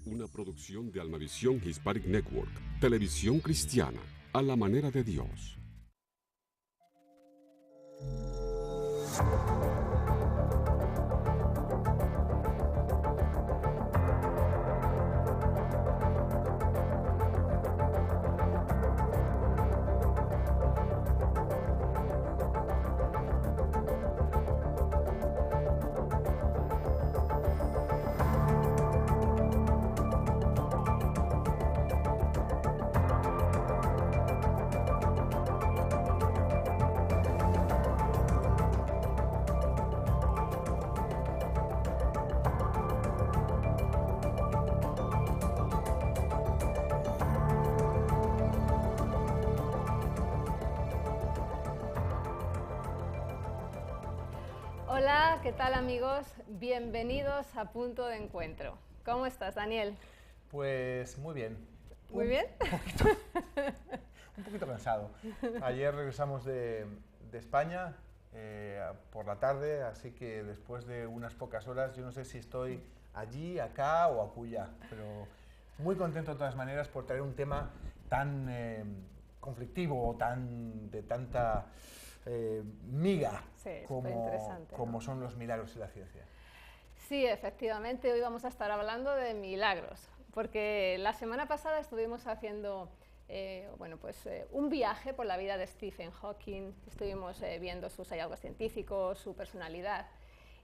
Una producción de Almavisión Hispanic Network, televisión cristiana, a la manera de Dios. Hola, ¿qué tal amigos? Bienvenidos a Punto de Encuentro. ¿Cómo estás, Daniel? Pues muy bien. ¿Muy bien? Un poquito cansado. Ayer regresamos de España por la tarde, así que después de unas pocas horas, yo no sé si estoy allí, acá o acullá, pero muy contento de todas maneras por traer un tema tan conflictivo o de tanta miga Sí, como son los milagros y la ciencia. Sí, efectivamente, hoy vamos a estar hablando de milagros, porque la semana pasada estuvimos haciendo un viaje por la vida de Stephen Hawking, estuvimos viendo sus hallazgos científicos, su personalidad,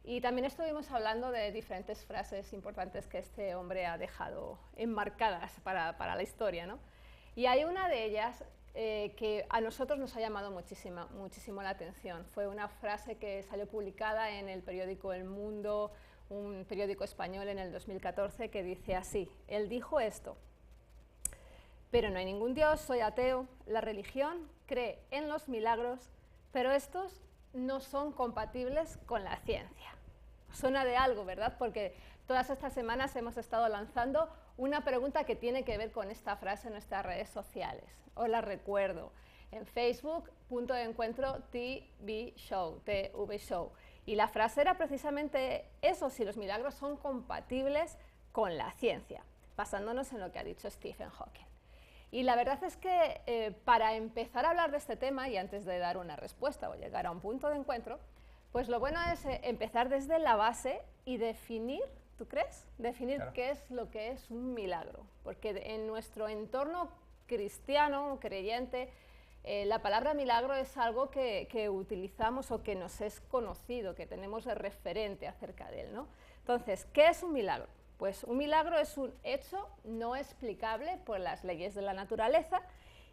y también estuvimos hablando de diferentes frases importantes que este hombre ha dejado enmarcadas para la historia, ¿no? Y hay una de ellas que a nosotros nos ha llamado muchísimo la atención. Fue una frase que salió publicada en el periódico El Mundo, un periódico español, en el 2014, que dice así: él dijo esto: pero no hay ningún Dios, soy ateo, la religión cree en los milagros, pero estos no son compatibles con la ciencia. Suena de algo, ¿verdad? Porque todas estas semanas hemos estado lanzando una pregunta que tiene que ver con esta frase en nuestras redes sociales. Os la recuerdo. En Facebook, Punto de Encuentro TV Show, TV Show. Y la frase era precisamente eso: si los milagros son compatibles con la ciencia, basándonos en lo que ha dicho Stephen Hawking. Y la verdad es que para empezar a hablar de este tema, y antes de dar una respuesta o llegar a un punto de encuentro, pues lo bueno es empezar desde la base y definir, ¿tú crees? Definir claro, qué es lo que es un milagro. Porque en nuestro entorno cristiano, creyente, la palabra milagro es algo que utilizamos o que nos es conocido, que tenemos de referente acerca de él, ¿no? Entonces, ¿qué es un milagro? Pues un milagro es un hecho no explicable por las leyes de la naturaleza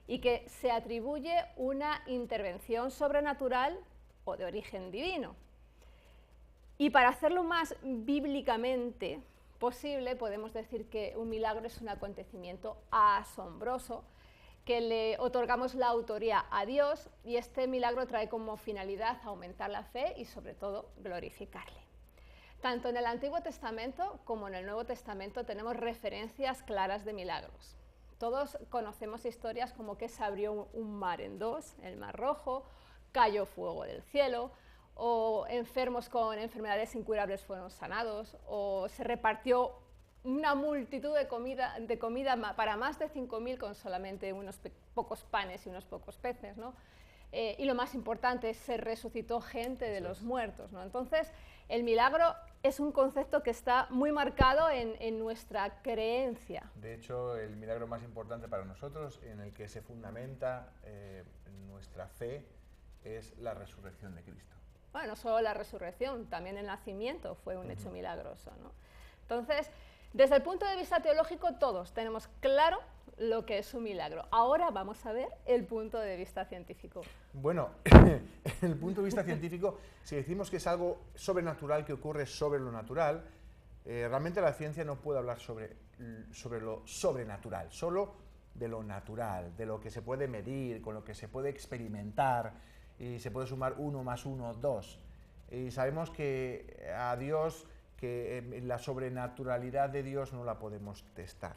y que se atribuye una intervención sobrenatural o de origen divino. Y para hacerlo más bíblicamente posible, podemos decir que un milagro es un acontecimiento asombroso que le otorgamos la autoría a Dios, y este milagro trae como finalidad aumentar la fe y sobre todo glorificarle. Tanto en el Antiguo Testamento como en el Nuevo Testamento tenemos referencias claras de milagros. Todos conocemos historias como que se abrió un mar en dos, el Mar Rojo, cayó fuego del cielo, o enfermos con enfermedades incurables fueron sanados, o se repartió una multitud de comida para más de 5.000 con solamente unos pocos panes y unos pocos peces, ¿no? Y lo más importante, se resucitó gente de los muertos, ¿no? Entonces, el milagro es un concepto que está muy marcado en nuestra creencia. De hecho, el milagro más importante para nosotros, en el que se fundamenta nuestra fe, es la resurrección de Cristo. Bueno, no solo la resurrección, también el nacimiento fue un hecho milagroso, ¿no? Entonces, desde el punto de vista teológico, todos tenemos claro lo que es un milagro. Ahora vamos a ver el punto de vista científico. Bueno, en el punto de vista científico, si decimos que es algo sobrenatural que ocurre sobre lo natural, realmente la ciencia no puede hablar sobre lo sobrenatural, solo de lo natural, de lo que se puede medir, con lo que se puede experimentar, y se puede sumar 1 más 1, 2. Y sabemos que a Dios, que la sobrenaturalidad de Dios no la podemos testar.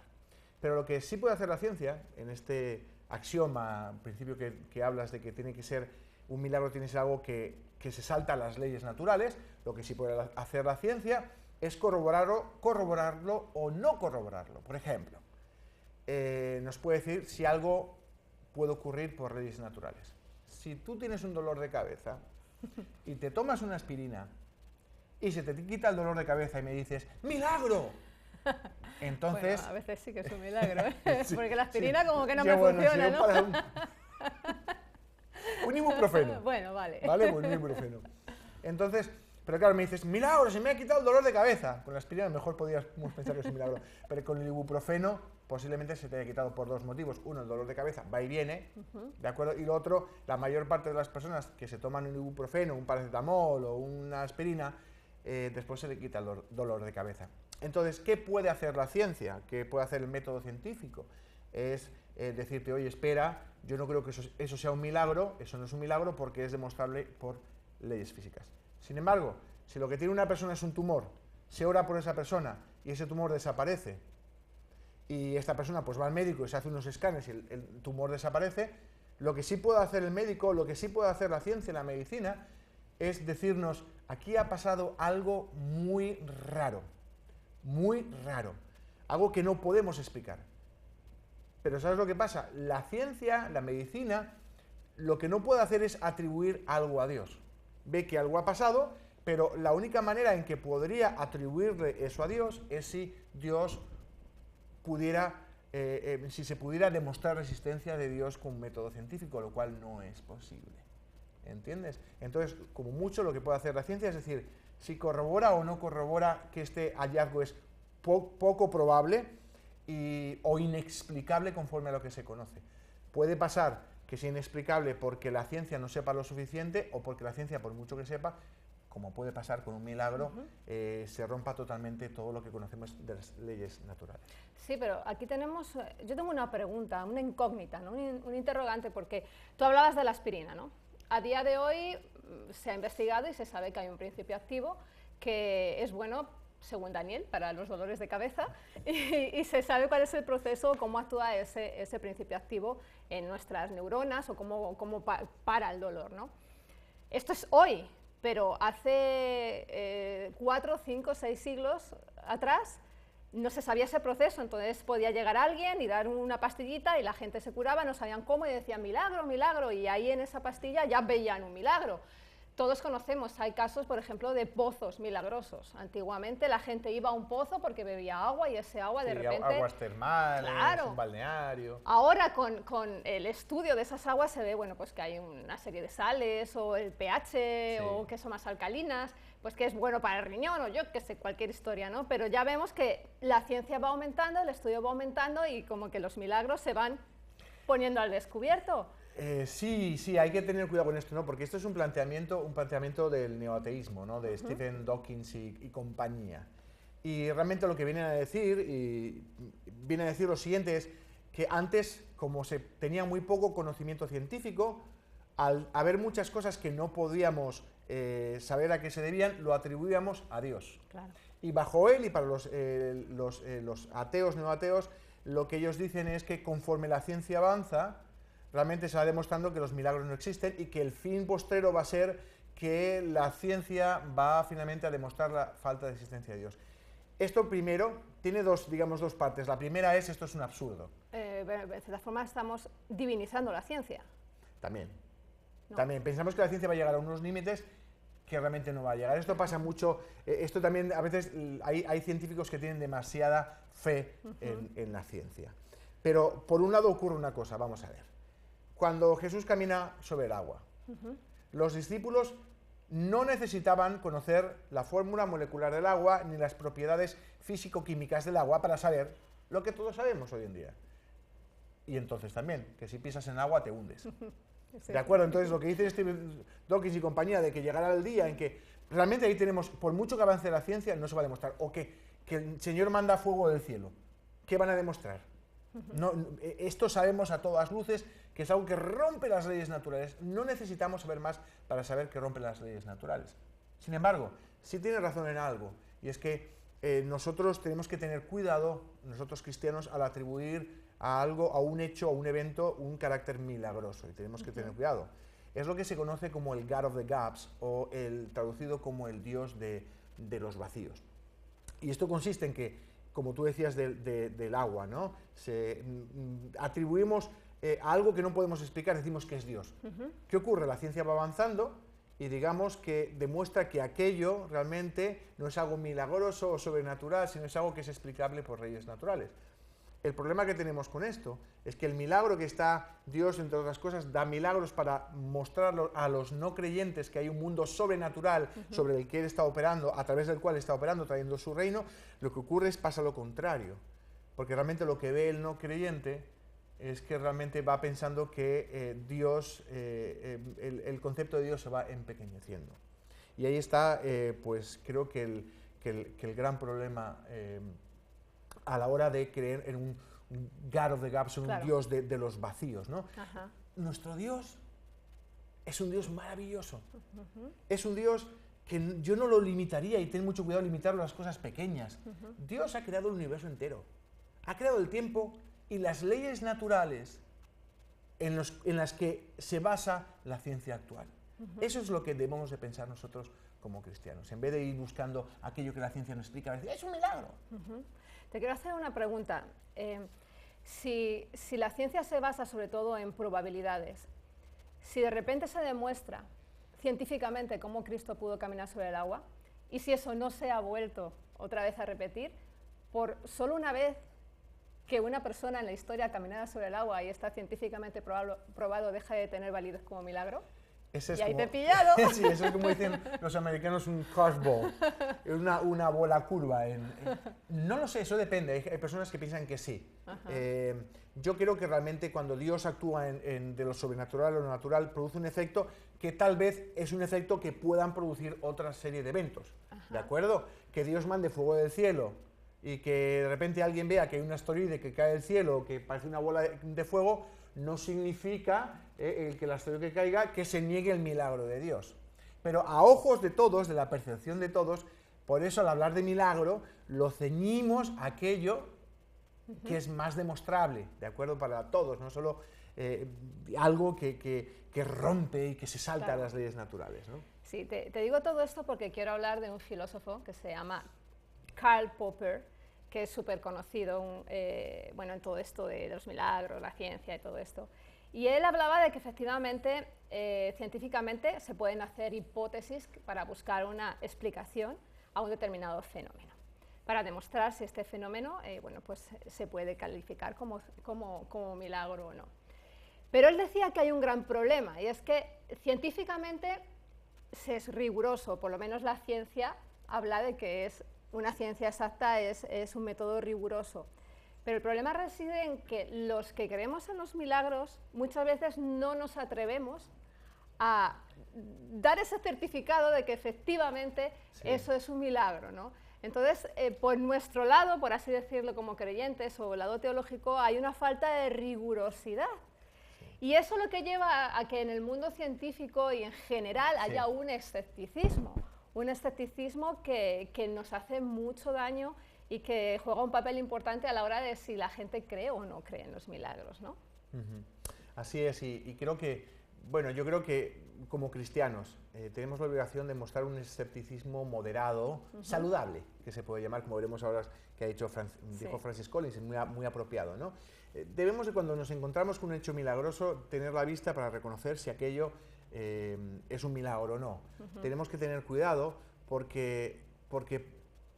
Pero lo que sí puede hacer la ciencia, en este axioma, al principio que hablas de que tiene que ser un milagro, tiene que ser algo que se salta a las leyes naturales, lo que sí puede hacer la ciencia es corroborarlo o no corroborarlo. Por ejemplo, nos puede decir si algo puede ocurrir por leyes naturales. Si tú tienes un dolor de cabeza y te tomas una aspirina y se te quita el dolor de cabeza y me dices ¡milagro! Entonces... Bueno, a veces sí que es un milagro, ¿eh? Sí, porque la aspirina sí. como que no Sí, me bueno, funciona, sí, ¿no? para un ibuprofeno. Bueno, vale. ¿Vale? Pues un ibuprofeno. Entonces, pero claro, me dices, milagro, se me ha quitado el dolor de cabeza. Con la aspirina a lo mejor podríamos pensar que es un milagro. Pero con el ibuprofeno posiblemente se te haya quitado por dos motivos. Uno, el dolor de cabeza va y viene, ¿de acuerdo? Y lo otro, la mayor parte de las personas que se toman un ibuprofeno, un paracetamol o una aspirina, después se le quita el dolor de cabeza. Entonces, ¿qué puede hacer la ciencia? ¿Qué puede hacer el método científico? Es decirte, oye, espera, yo no creo que eso sea un milagro, eso no es un milagro porque es demostrable por leyes físicas. Sin embargo, si lo que tiene una persona es un tumor, se ora por esa persona y ese tumor desaparece, y esta persona pues va al médico y se hace unos escáneres y el tumor desaparece, lo que sí puede hacer el médico, lo que sí puede hacer la ciencia y la medicina, es decirnos, aquí ha pasado algo muy raro, algo que no podemos explicar. Pero ¿sabes lo que pasa? La ciencia, la medicina, lo que no puede hacer es atribuir algo a Dios. Ve que algo ha pasado, pero la única manera en que podría atribuirle eso a Dios es si Dios pudiera, si se pudiera demostrar la existencia de Dios con un método científico, lo cual no es posible. ¿Entiendes? Entonces, como mucho lo que puede hacer la ciencia es decir, si corrobora o no corrobora que este hallazgo es poco probable o inexplicable conforme a lo que se conoce. Puede pasar que sea inexplicable porque la ciencia no sepa lo suficiente o porque la ciencia, por mucho que sepa, como puede pasar con un milagro, se rompa totalmente todo lo que conocemos de las leyes naturales. Sí, pero aquí tenemos, yo tengo una pregunta, una incógnita, ¿no? un interrogante, porque tú hablabas de la aspirina, ¿no? A día de hoy se ha investigado y se sabe que hay un principio activo que es bueno, según Daniel, para los dolores de cabeza, y se sabe cuál es el proceso, cómo actúa ese principio activo en nuestras neuronas o cómo para el dolor, ¿no? Esto es hoy, pero hace 4, 5, 6 siglos atrás no se sabía ese proceso, entonces podía llegar alguien y dar una pastillita y la gente se curaba, no sabían cómo y decían milagro, milagro, y ahí en esa pastilla ya veían un milagro. Todos conocemos, hay casos, por ejemplo, de pozos milagrosos. Antiguamente la gente iba a un pozo porque bebía agua y ese agua de repente... aguas termales, claro, un balneario... Ahora con el estudio de esas aguas se ve, bueno, pues que hay una serie de sales o el pH Sí. o que son más alcalinas, pues que es bueno para el riñón o yo qué sé, cualquier historia, ¿no? Pero ya vemos que la ciencia va aumentando, el estudio va aumentando y como que los milagros se van poniendo al descubierto. Sí, hay que tener cuidado con esto, ¿no? Porque esto es un planteamiento del neoateísmo, ¿no? De Stephen Dawkins y compañía. Y realmente lo que viene a decir lo siguiente es que antes, como se tenía muy poco conocimiento científico, al haber muchas cosas que no podíamos saber a qué se debían, lo atribuíamos a Dios. Claro. Y bajo él, y para los ateos, neoateos, lo que ellos dicen es que conforme la ciencia avanza, realmente se va demostrando que los milagros no existen y que el fin postrero va a ser que la ciencia va finalmente a demostrar la falta de existencia de Dios. Esto primero tiene dos partes. La primera es, esto es un absurdo. De cierta forma estamos divinizando la ciencia. También. No. También pensamos que la ciencia va a llegar a unos límites que realmente no va a llegar. Esto pasa mucho, esto también a veces hay científicos que tienen demasiada fe en la ciencia. Pero por un lado ocurre una cosa, vamos a ver. Cuando Jesús camina sobre el agua, los discípulos no necesitaban conocer la fórmula molecular del agua ni las propiedades físico-químicas del agua para saber lo que todos sabemos hoy en día. Y entonces también, que si pisas en agua te hundes. Sí. ¿De acuerdo? Entonces lo que dice Stephen Dawkins y compañía de que llegará el día en que realmente ahí tenemos, por mucho que avance la ciencia, no se va a demostrar. O que el Señor manda fuego del cielo. ¿Qué van a demostrar? No, esto sabemos a todas luces que es algo que rompe las leyes naturales. No necesitamos saber más para saber que rompe las leyes naturales. Sin embargo, sí tiene razón en algo, y es que nosotros tenemos que tener cuidado, nosotros cristianos, al atribuir a algo, a un hecho, a un evento, un carácter milagroso, y tenemos que tener cuidado. Es lo que se conoce como el God of the Gaps, o traducido como el Dios de los vacíos. Y esto consiste en que, como tú decías del agua, ¿no? Atribuimos a algo que no podemos explicar, decimos que es Dios. ¿Qué ocurre? La ciencia va avanzando y digamos que demuestra que aquello realmente no es algo milagroso o sobrenatural, sino es algo que es explicable por leyes naturales. El problema que tenemos con esto es que el milagro que está Dios, entre otras cosas, da milagros para mostrar a los no creyentes que hay un mundo sobrenatural sobre el que Él está operando, a través del cual está operando, trayendo su reino. Lo que ocurre es pasa lo contrario, porque realmente lo que ve el no creyente es que realmente va pensando que Dios, el concepto de Dios se va empequeñeciendo. Y ahí está, pues creo que el gran problema a la hora de creer en un God of the Gaps, un Dios de los vacíos, ¿no? Nuestro Dios es un Dios maravilloso. Es un Dios que yo no lo limitaría, y ten mucho cuidado de limitarlo a las cosas pequeñas. Dios ha creado el universo entero. Ha creado el tiempo y las leyes naturales en las que se basa la ciencia actual. Eso es lo que debemos de pensar nosotros como cristianos. En vez de ir buscando aquello que la ciencia no explica, decir, es un milagro. Te quiero hacer una pregunta. Si la ciencia se basa sobre todo en probabilidades, si de repente se demuestra científicamente cómo Cristo pudo caminar sobre el agua, y si eso no se ha vuelto otra vez a repetir, por solo una vez que una persona en la historia caminara sobre el agua y está científicamente probado deja de tener validez como milagro. Ese es y ahí como, te he pillado. Sí, eso es como dicen los americanos, un curveball, una bola curva. No lo sé, eso depende, hay personas que piensan que sí. Yo creo que realmente cuando Dios actúa de lo sobrenatural o lo natural, produce un efecto que tal vez es un efecto que puedan producir otra serie de eventos. ¿De acuerdo? Que Dios mande fuego del cielo y que de repente alguien vea que hay un asteroide que cae del cielo, que parece una bola de fuego, no significa que el asteroide que caiga que se niegue el milagro de Dios. Pero a ojos de todos, de la percepción de todos, por eso al hablar de milagro, lo ceñimos a aquello que es más demostrable, ¿de acuerdo? Para todos, no solo algo que rompe y que se salta a las leyes naturales, ¿no? Sí, te digo todo esto porque quiero hablar de un filósofo que se llama Karl Popper, que es súper conocido bueno, en todo esto de los milagros, la ciencia y todo esto. Y él hablaba de que efectivamente, científicamente, se pueden hacer hipótesis para buscar una explicación a un determinado fenómeno, para demostrar si este fenómeno bueno, pues, se puede calificar como milagro o no. Pero él decía que hay un gran problema, y es que científicamente se es riguroso, por lo menos la ciencia habla de que es una ciencia exacta, es un método riguroso. Pero el problema reside en que los que creemos en los milagros muchas veces no nos atrevemos a dar ese certificado de que efectivamente eso es un milagro, ¿no? Entonces, por nuestro lado, por así decirlo, como creyentes o el lado teológico, hay una falta de rigurosidad. Y eso lo que lleva a que en el mundo científico y en general haya un escepticismo que nos hace mucho daño y que juega un papel importante a la hora de si la gente cree o no cree en los milagros, ¿no? Así es, y creo que, bueno, yo creo que como cristianos tenemos la obligación de mostrar un escepticismo moderado, saludable, que se puede llamar, como veremos ahora que ha dicho dijo Francis Collins, muy apropiado, ¿no? Debemos, de cuando nos encontramos con un hecho milagroso, tener la vista para reconocer si aquello es un milagro o no. Tenemos que tener cuidado porque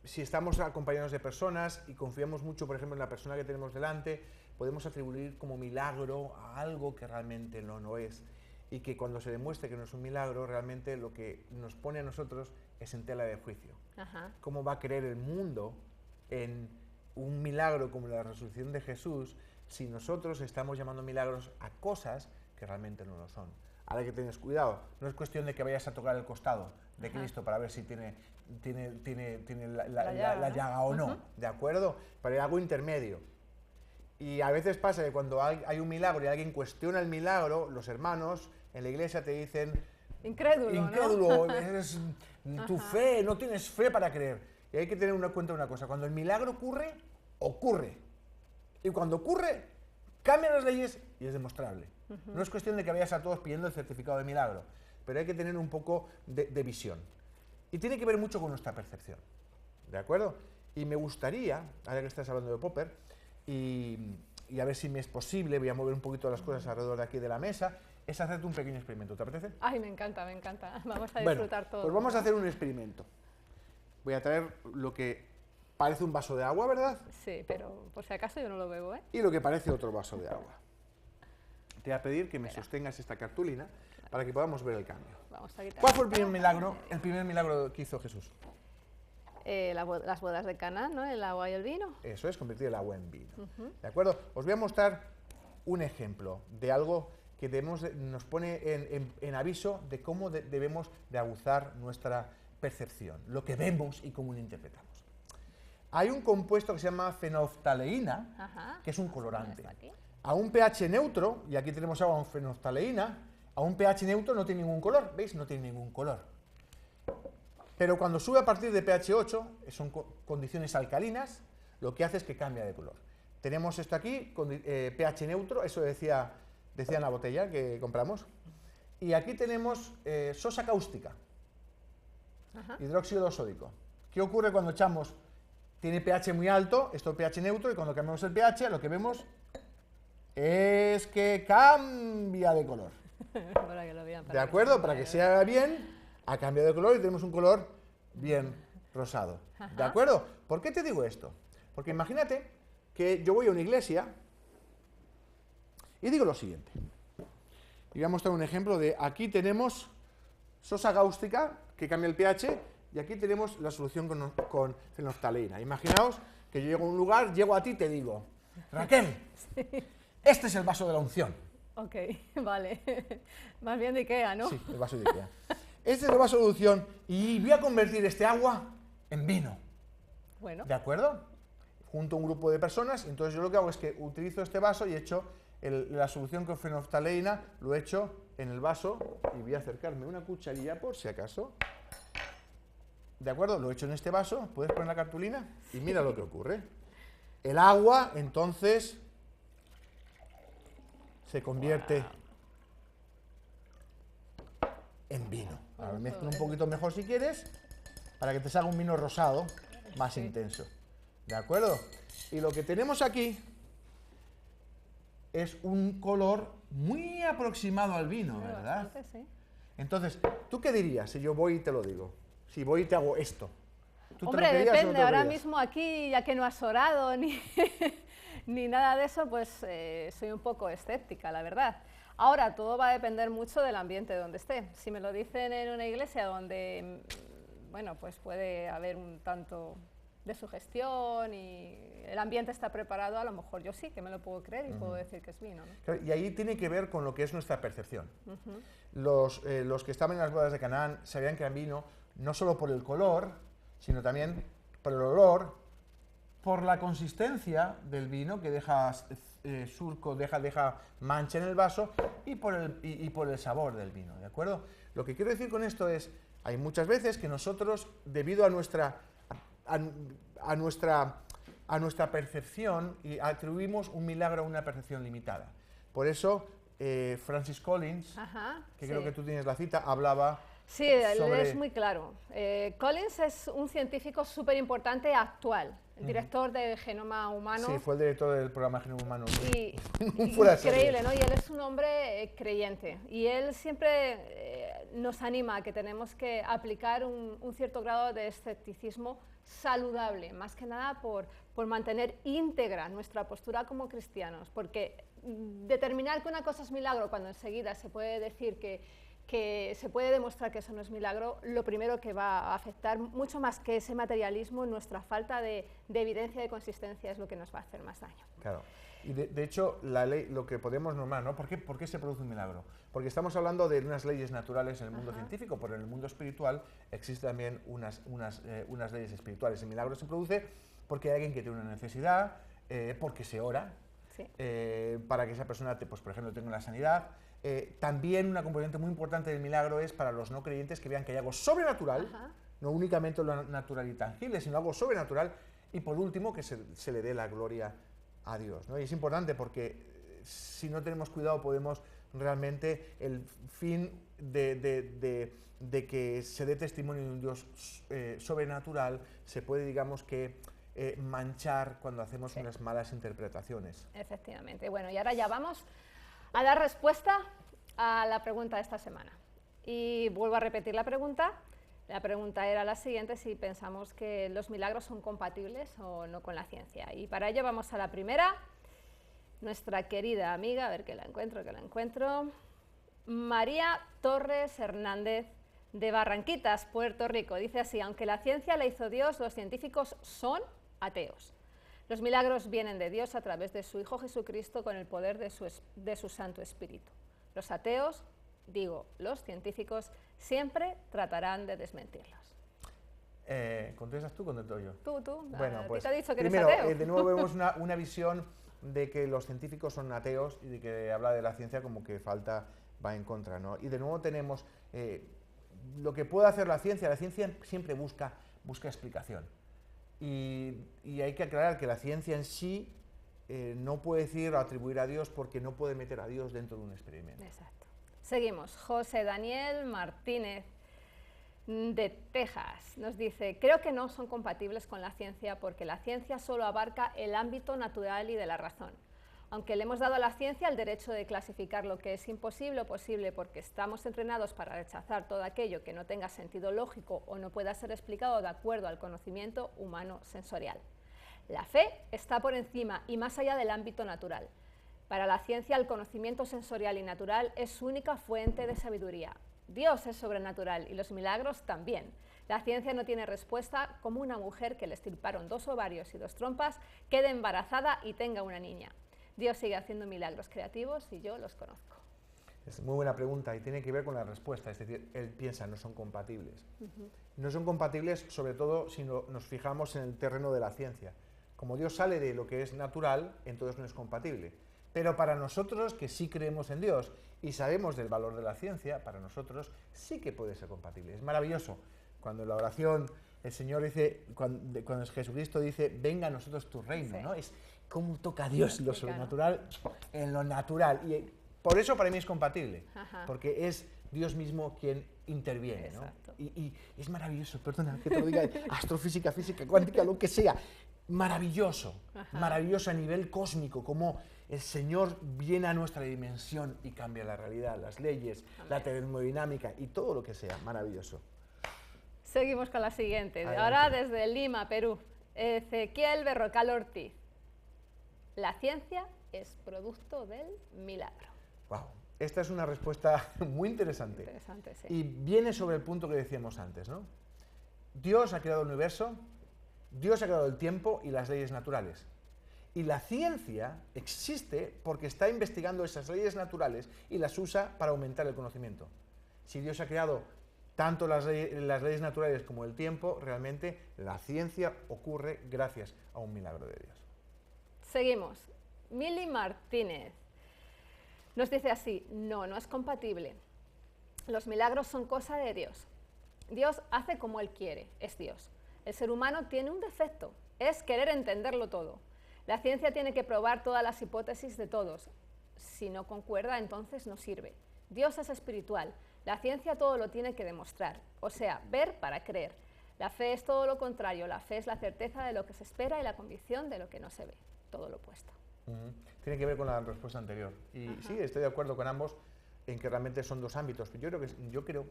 si estamos acompañados de personas y confiamos mucho, por ejemplo, en la persona que tenemos delante, podemos atribuir como milagro a algo que realmente no es, y que cuando se demuestre que no es un milagro, realmente lo que nos pone a nosotros es en tela de juicio. ¿Cómo va a creer el mundo en un milagro como la resurrección de Jesús si nosotros estamos llamando milagros a cosas que realmente no lo son? Ahora hay que tener cuidado, no es cuestión de que vayas a tocar el costado de Cristo para ver si tiene la llaga o no, ¿de acuerdo? Pero hay algo intermedio. Y a veces pasa que cuando hay un milagro y alguien cuestiona el milagro, los hermanos en la iglesia te dicen, incrédulo, ¿no? Eres tu fe, no tienes fe para creer. Y hay que tener en cuenta una cosa, cuando el milagro ocurre, ocurre. Y cuando ocurre, cambian las leyes y es demostrable. No es cuestión de que vayas a todos pidiendo el certificado de milagro, pero hay que tener un poco de visión. Y tiene que ver mucho con nuestra percepción, ¿de acuerdo? Y me gustaría, ahora que estás hablando de Popper, y a ver si me es posible, voy a mover un poquito las cosas alrededor de aquí de la mesa, es hacerte un pequeño experimento. ¿Te apetece? Ay, me encanta, me encanta. Vamos a disfrutar todo. Pues vamos a hacer un experimento. Voy a traer lo que parece un vaso de agua, ¿verdad? Sí, pero por si acaso yo no lo bebo, ¿eh? Y lo que parece otro vaso de agua. Te voy a pedir que me sostengas esta cartulina para que podamos ver el cambio. Vamos a quitar. ¿Cuál fue el primer milagro que hizo Jesús? Las bodas de Caná, ¿no? El agua y el vino. Eso es, convertir el agua en vino. ¿De acuerdo? Os voy a mostrar un ejemplo de algo que nos pone en aviso de cómo debemos de aguzar nuestra percepción, lo que vemos y cómo lo interpretamos. Hay un compuesto que se llama fenoftaleína, que es un colorante. A un pH neutro, y aquí tenemos agua con fenoftaleína, a un pH neutro no tiene ningún color, ¿veis? No tiene ningún color. Pero cuando sube a partir de pH 8, son condiciones alcalinas, lo que hace es que cambia de color. Tenemos esto aquí, pH neutro, eso decía en la botella que compramos. Y aquí tenemos sosa cáustica, hidróxido sódico. ¿Qué ocurre cuando echamos? Tiene pH muy alto, esto es pH neutro, y cuando cambiamos el pH, lo que vemos es que cambia de color. ¿De acuerdo? Para que se haga bien, ha cambiado de color y tenemos un color bien rosado. ¿De acuerdo? ¿Por qué te digo esto? Porque imagínate que yo voy a una iglesia y digo lo siguiente. Y voy a mostrar un ejemplo de, aquí tenemos sosa cáustica, que cambia el pH, y aquí tenemos la solución con fenoftaleína. Imaginaos que yo llego a un lugar, llego a ti y te digo, Raquel, este es el vaso de la unción. Ok, vale. Más bien de Ikea, ¿no? Sí, el vaso de Ikea. Este es el vaso de unción y voy a convertir este agua en vino. Bueno. ¿De acuerdo? Junto a un grupo de personas, entonces yo lo que hago es que utilizo este vaso y echo la solución con fenoftaleína, lo echo en el vaso y voy a acercarme una cucharilla por si acaso. ¿De acuerdo? Lo echo en este vaso, puedes poner la cartulina y mira lo que ocurre. El agua, entonces, se convierte en vino. Ahora mezclo un poquito mejor si quieres, para que te salga un vino rosado más intenso. ¿De acuerdo? Y lo que tenemos aquí es un color muy aproximado al vino, ¿verdad? Bastante, sí. Entonces, ¿tú qué dirías si yo voy y te lo digo? Si voy y te hago esto. Hombre, depende. Ahora mismo aquí, ya que no has orado ni, ni nada de eso, pues soy un poco escéptica, la verdad. Ahora, todo va a depender mucho del ambiente donde esté. Si me lo dicen en una iglesia donde, bueno, pues puede haber un tanto de sugestión y el ambiente está preparado, a lo mejor yo sí que me lo puedo creer y puedo decir que es vino, ¿no? Y ahí tiene que ver con lo que es nuestra percepción. Los que estaban en las bodas de Canaán sabían que era vino no solo por el color, sino también por el olor, por la consistencia del vino, que deja surco, deja mancha en el vaso, y por el sabor del vino, ¿de acuerdo? Lo que quiero decir con esto es, hay muchas veces que nosotros, debido a nuestra percepción, y atribuimos un milagro a una percepción limitada. Por eso, Francis Collins, que creo que tú tienes la cita, hablaba... Sí, es muy claro. Collins es un científico súper importante actual, el director del Genoma Humano. Sí, fue el director del programa Genoma Humano. Increíble, ¿no? Y él es un hombre creyente. Y él siempre nos anima a que tenemos que aplicar un cierto grado de escepticismo saludable, más que nada por mantener íntegra nuestra postura como cristianos. Porque determinar que una cosa es milagro cuando enseguida se puede decir que se puede demostrar que eso no es milagro, lo primero que va a afectar, mucho más que ese materialismo, nuestra falta de evidencia de consistencia es lo que nos va a hacer más daño. Claro. Y de hecho, la ley, lo que podemos normar, ¿no? ¿Por qué se produce un milagro? Porque estamos hablando de unas leyes naturales en el mundo científico, pero en el mundo espiritual existen también unas leyes espirituales. El milagro se produce porque hay alguien que tiene una necesidad, porque se ora, para que esa persona, pues, por ejemplo, tenga la sanidad. También una componente muy importante del milagro es para los no creyentes que vean que hay algo sobrenatural, no únicamente lo natural y tangible, sino algo sobrenatural, y por último que se le dé la gloria a Dios, ¿no? Y es importante porque si no tenemos cuidado podemos realmente, el fin de que se dé testimonio de un Dios sobrenatural, se puede, digamos, que manchar cuando hacemos unas malas interpretaciones. Efectivamente. Bueno, y ahora ya vamos a dar respuesta a la pregunta de esta semana. Y vuelvo a repetir la pregunta. La pregunta era la siguiente, si pensamos que los milagros son compatibles o no con la ciencia. Y para ello vamos a la primera. Nuestra querida amiga, a ver que la encuentro, María Torres Hernández, de Barranquitas, Puerto Rico. Dice así: aunque la ciencia la hizo Dios, los científicos son ateos. Los milagros vienen de Dios a través de su Hijo Jesucristo con el poder de su Santo Espíritu. Los ateos, digo, los científicos, siempre tratarán de desmentirlos. ¿Contestas tú o contesto yo? Tú. Bueno, pues te ha dicho que primero, eres ateo. de nuevo vemos una visión de que los científicos son ateos y de que habla de la ciencia como que va en contra, ¿no? Y de nuevo tenemos lo que puede hacer la ciencia siempre busca explicación. Y hay que aclarar que la ciencia en sí no puede decir o atribuir a Dios porque no puede meter a Dios dentro de un experimento. Exacto. Seguimos. José Daniel Martínez, de Texas, nos dice: creo que no son compatibles con la ciencia porque la ciencia solo abarca el ámbito natural y de la razón. Aunque le hemos dado a la ciencia el derecho de clasificar lo que es imposible o posible porque estamos entrenados para rechazar todo aquello que no tenga sentido lógico o no pueda ser explicado de acuerdo al conocimiento humano sensorial. La fe está por encima y más allá del ámbito natural. Para la ciencia, el conocimiento sensorial y natural es su única fuente de sabiduría. Dios es sobrenatural y los milagros también. La ciencia no tiene respuesta como una mujer que le extirparon 2 ovarios y 2 trompas quede embarazada y tenga una niña. Dios sigue haciendo milagros creativos y yo los conozco. Es muy buena pregunta y tiene que ver con la respuesta, es decir, él piensa, no son compatibles. No son compatibles sobre todo si nos fijamos en el terreno de la ciencia. Como Dios sale de lo que es natural, entonces no es compatible. Pero para nosotros que sí creemos en Dios y sabemos del valor de la ciencia, para nosotros sí que puede ser compatible. Es maravilloso cuando en la oración el Señor dice, cuando Jesucristo dice, venga a nosotros tu reino, ¿no? Es cómo toca a Dios lo sobrenatural en lo natural. Y por eso para mí es compatible, porque es Dios mismo quien interviene, ¿no? Y es maravilloso, perdona que te lo diga, astrofísica, física cuántica, lo que sea, maravilloso, maravilloso a nivel cósmico, como el Señor viene a nuestra dimensión y cambia la realidad, las leyes, la termodinámica y todo lo que sea, maravilloso. Seguimos con la siguiente, Adelante. Ahora desde Lima, Perú, Ezequiel Berrocal Ortiz. La ciencia es producto del milagro. Wow. Esta es una respuesta muy interesante. Interesante, sí. Y viene sobre el punto que decíamos antes, ¿no? Dios ha creado el universo, Dios ha creado el tiempo y las leyes naturales. Y la ciencia existe porque está investigando esas leyes naturales y las usa para aumentar el conocimiento. Si Dios ha creado tanto las leyes naturales como el tiempo, realmente la ciencia ocurre gracias a un milagro de Dios. Seguimos. Mili Martínez nos dice así: no es compatible. Los milagros son cosa de Dios. Dios hace como Él quiere, es Dios. El ser humano tiene un defecto, es querer entenderlo todo. La ciencia tiene que probar todas las hipótesis de todos. Si no concuerda, entonces no sirve. Dios es espiritual. La ciencia todo lo tiene que demostrar, o sea, ver para creer. La fe es todo lo contrario. La fe es la certeza de lo que se espera y la convicción de lo que no se ve. Todo lo opuesto. Tiene que ver con la respuesta anterior. Y sí, estoy de acuerdo con ambos en que realmente son dos ámbitos. Yo creo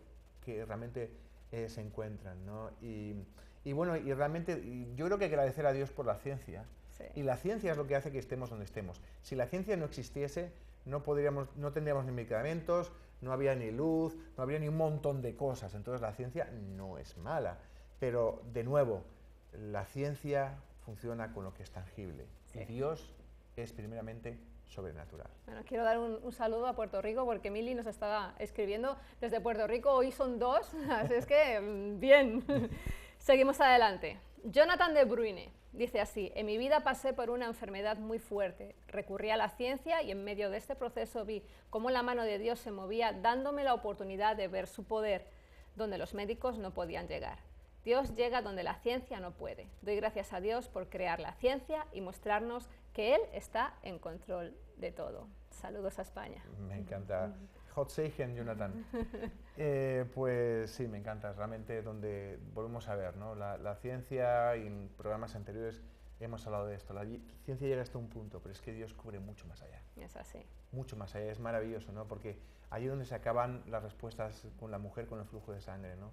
que realmente se encuentran, ¿no? Y bueno, y realmente yo creo que hay que agradecer a Dios por la ciencia. Sí. Y la ciencia es lo que hace que estemos donde estemos. Si la ciencia no existiese, no tendríamos ni medicamentos, no habría ni luz, no habría ni un montón de cosas. Entonces la ciencia no es mala. Pero, de nuevo, la ciencia funciona con lo que es tangible. Sí. Y Dios es primeramente sobrenatural. Bueno, quiero dar un saludo a Puerto Rico porque Mili nos estaba escribiendo desde Puerto Rico. Hoy son 2, así es que bien. Seguimos adelante. Jonathan de Bruyne dice así: en mi vida pasé por una enfermedad muy fuerte. Recurrí a la ciencia y en medio de este proceso vi cómo la mano de Dios se movía, dándome la oportunidad de ver su poder donde los médicos no podían llegar. Dios llega donde la ciencia no puede. Doy gracias a Dios por crear la ciencia y mostrarnos que Él está en control de todo. Saludos a España. Me encanta. Hot Seigen, Jonathan. Pues sí, me encanta, realmente donde volvemos a ver, ¿no? La ciencia, y en programas anteriores hemos hablado de esto, la ciencia llega hasta un punto, pero es que Dios cubre mucho más allá. Es así. Mucho más allá, es maravilloso, ¿no? Porque allí donde se acaban las respuestas con la mujer con el flujo de sangre, ¿no?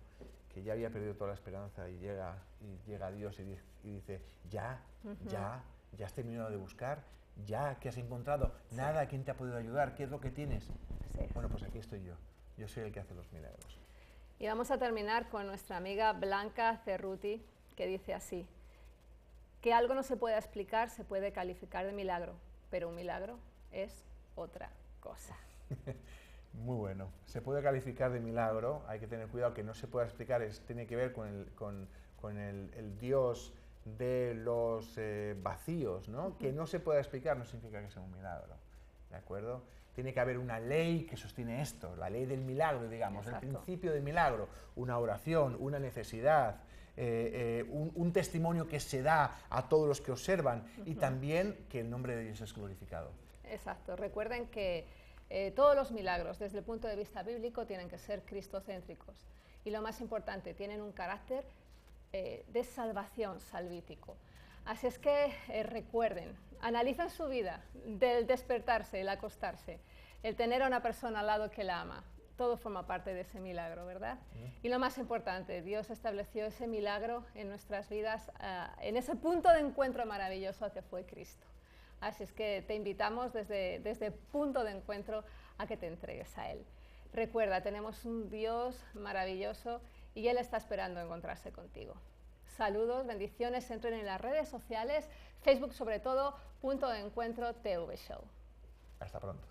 Que ya había perdido toda la esperanza y llega Dios y dice, ya has terminado de buscar, ya, ¿qué has encontrado? Nada, ¿quién te ha podido ayudar? ¿Qué es lo que tienes? Bueno, pues aquí estoy yo soy el que hace los milagros. Y vamos a terminar con nuestra amiga Blanca Cerruti, que dice así, que algo no se puede explicar, se puede calificar de milagro, pero un milagro es otra cosa. Muy bueno. Se puede calificar de milagro, hay que tener cuidado que no se pueda explicar, tiene que ver con el Dios de los vacíos, ¿no? Que no se pueda explicar no significa que sea un milagro, ¿de acuerdo? Tiene que haber una ley que sostiene esto, la ley del milagro, digamos, el principio del milagro, una oración, una necesidad, un testimonio que se da a todos los que observan y también que el nombre de Dios es glorificado. Exacto. Recuerden que todos los milagros, desde el punto de vista bíblico, tienen que ser cristocéntricos. Y lo más importante, tienen un carácter de salvación salvífico. Así es que recuerden, analicen su vida, del despertarse, el acostarse, el tener a una persona al lado que la ama. Todo forma parte de ese milagro, ¿verdad? Y lo más importante, Dios estableció ese milagro en nuestras vidas, en ese punto de encuentro maravilloso que fue Cristo. Así es que te invitamos desde punto de encuentro a que te entregues a Él. Recuerda, tenemos un Dios maravilloso y Él está esperando encontrarse contigo. Saludos, bendiciones, entren en las redes sociales, Facebook sobre todo, Punto de Encuentro TV Show. Hasta pronto.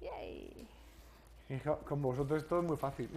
Yay. Con vosotros esto es muy fácil.